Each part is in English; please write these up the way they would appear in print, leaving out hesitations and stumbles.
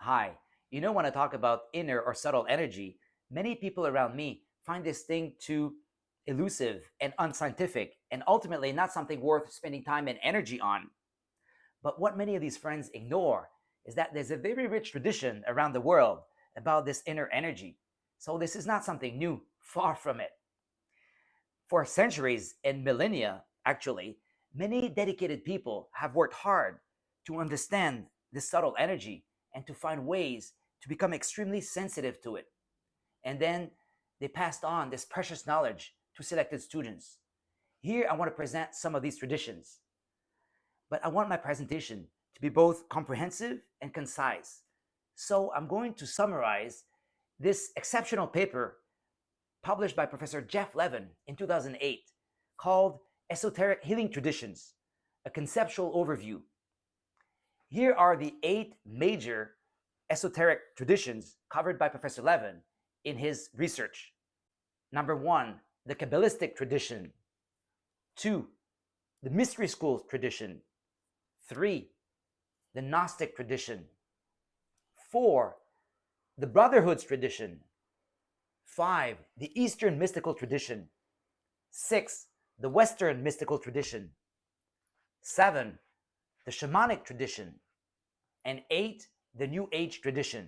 Hi, when I talk about inner or subtle energy, many people around me find this thing too elusive and unscientific, and ultimately not something worth spending time and energy on. But what many of these friends ignore is that there's a very rich tradition around the world about this inner energy. So this is not something new, far from it. For centuries and millennia, actually, many dedicated people have worked hard to understand this subtle energy and to find ways to become extremely sensitive to it. And then they passed on this precious knowledge to selected students. Here, I want to present some of these traditions, but I want my presentation to be both comprehensive and concise. So I'm going to summarize this exceptional paper published by Professor Jeff Levin in 2008 called Esoteric Healing Traditions, a conceptual overview. Here are the 8 major esoteric traditions covered by Professor Levin in his research. Number 1, the kabbalistic tradition. 2, the mystery school tradition. 3, the gnostic tradition. 4, the brotherhoods tradition. 5, the Eastern mystical tradition. 6, the Western mystical tradition. 7, the shamanic tradition. And 8, the New Age tradition.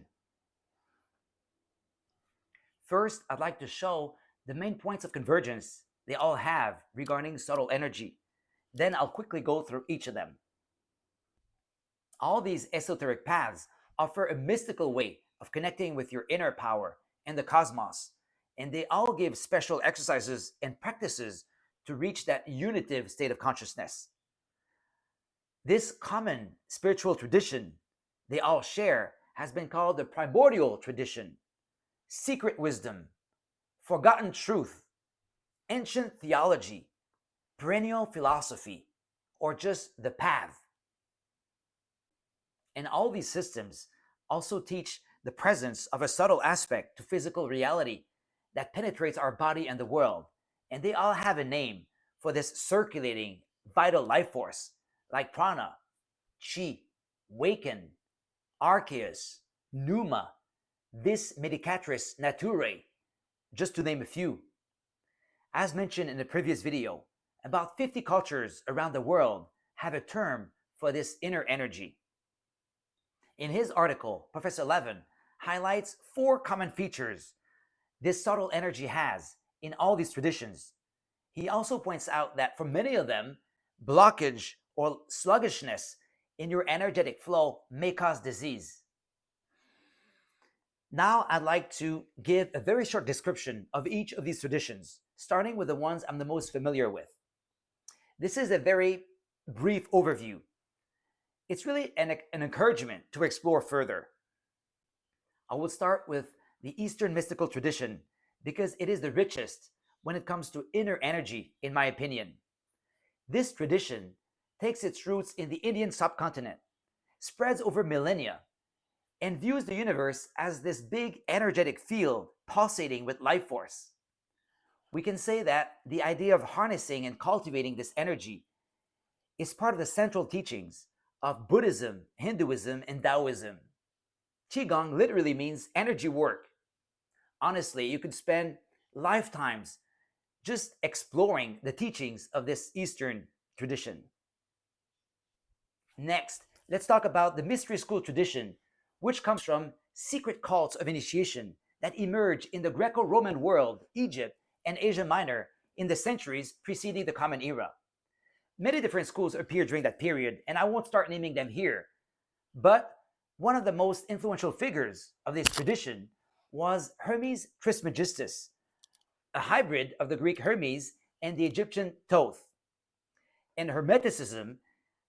First, I'd like to show the main points of convergence they all have regarding subtle energy. Then I'll quickly go through each of them. All these esoteric paths offer a mystical way of connecting with your inner power and the cosmos, and they all give special exercises and practices to reach that unitive state of consciousness. This common spiritual tradition they all share has been called the primordial tradition, secret wisdom, forgotten truth, ancient theology, perennial philosophy, or just the path. And all these systems also teach the presence of a subtle aspect to physical reality that penetrates our body and the world. And they all have a name for this circulating vital life force, like prana, chi, waken, archeus, pneuma, vis medicatrix naturae, just to name a few. As mentioned in the previous video, about 50 cultures around the world have a term for this inner energy. In his article, Professor Levin highlights 4 common features this subtle energy has in all these traditions. He also points out that for many of them, blockage or sluggishness in your energetic flow may cause disease. Now I'd like to give a very short description of each of these traditions, starting with the ones I'm the most familiar with. This is a very brief overview. It's really an encouragement to explore further. I will start with the Eastern mystical tradition because it is the richest when it comes to inner energy, in my opinion. This tradition takes its roots in the Indian subcontinent, spreads over millennia, and views the universe as this big energetic field pulsating with life force. We can say that the idea of harnessing and cultivating this energy is part of the central teachings of Buddhism, Hinduism, and Taoism. Qigong literally means energy work. Honestly, you could spend lifetimes just exploring the teachings of this Eastern tradition. Next, let's talk about the mystery school tradition, which comes from secret cults of initiation that emerged in the Greco-Roman world, Egypt, and Asia Minor in the centuries preceding the Common Era. Many different schools appeared during that period, and I won't start naming them here. But one of the most influential figures of this tradition was Hermes Trismegistus, a hybrid of the Greek Hermes and the Egyptian Thoth. And Hermeticism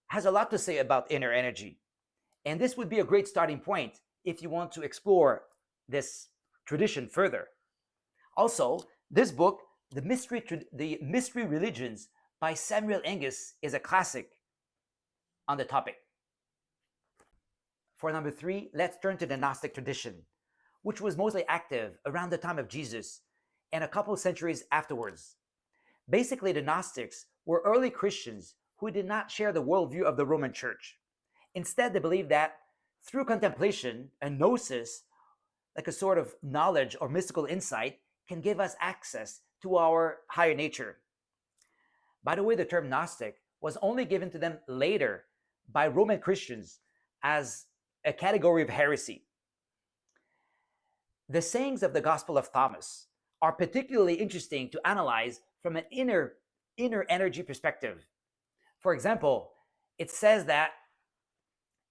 has a lot to say about inner energy. And this would be a great starting point if you want to explore this tradition further. Also, this book, The Mystery Religions by Samuel Angus, is a classic on the topic. For number 3, let's turn to the Gnostic tradition, which was mostly active around the time of Jesus and a couple centuries afterwards. Basically, the Gnostics were early Christians who did not share the worldview of the Roman Church. Instead, they believed that Through contemplation, a gnosis, like a sort of knowledge or mystical insight, can give us access to our higher nature. By the way, the term Gnostic was only given to them later by Roman Christians as a category of heresy. The sayings of the Gospel of Thomas are particularly interesting to analyze from an inner energy perspective. For example, it says that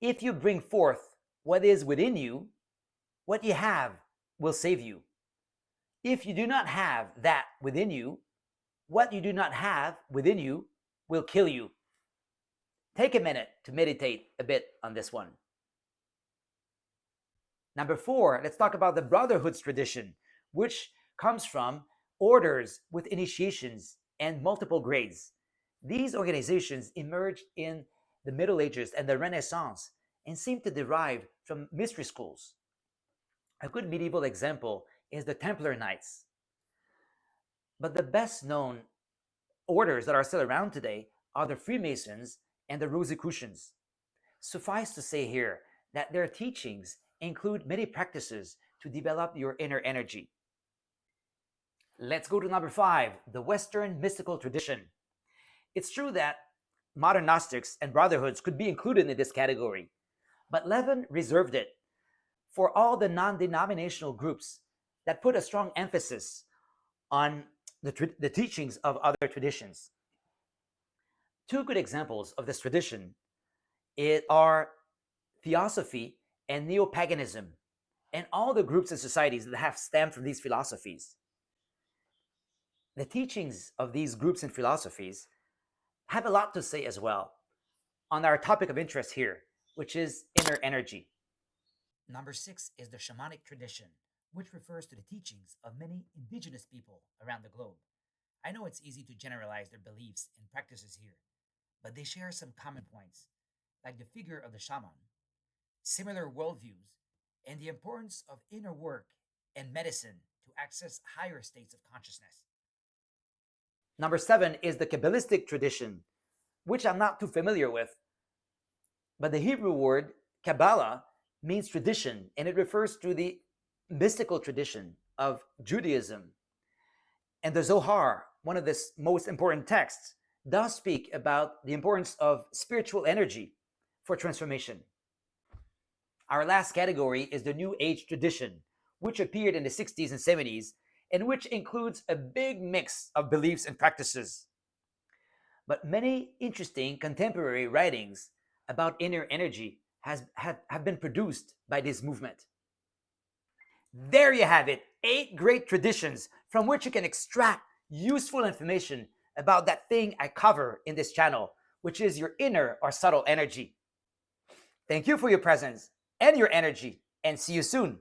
if you bring forth what is within you, what you have will save you. If you do not have that within you, what you do not have within you will kill you. Take a minute to meditate a bit on this one. Number 4, let's talk about the brotherhoods tradition, which comes from orders with initiations and multiple grades. These organizations emerged in the Middle Ages and the Renaissance and seem to derive from mystery schools. A good medieval example is the Templar Knights. But the best known orders that are still around today are the Freemasons and the Rosicrucians. Suffice to say here that their teachings include many practices to develop your inner energy. Let's go to number 5, the Western mystical tradition. It's true that modern Gnostics and brotherhoods could be included in this category, but Levin reserved it for all the non-denominational groups that put a strong emphasis on the teachings of other traditions. 2 good examples of this tradition are Theosophy and Neo-paganism, and all the groups and societies that have stemmed from these philosophies. The teachings of these groups and philosophies have a lot to say as well on our topic of interest here, which is inner energy. Number 6 is the shamanic tradition, which refers to the teachings of many indigenous people around the globe. I know it's easy to generalize their beliefs and practices here, but they share some common points, like the figure of the shaman, similar worldviews, and the importance of inner work and medicine to access higher states of consciousness. Number 7 is the kabbalistic tradition, which I'm not too familiar with, but the Hebrew word Kabbalah means tradition, and it refers to the mystical tradition of Judaism. And the Zohar, one of the most important texts, does speak about the importance of spiritual energy for transformation. Our last category is the New Age tradition, which appeared in the 60s and 70s, and which includes a big mix of beliefs and practices. But many interesting contemporary writings about inner energy have been produced by this movement. There you have it, 8 great traditions from which you can extract useful information about that thing I cover in this channel, which is your inner or subtle energy. Thank you for your presence and your energy, and see you soon.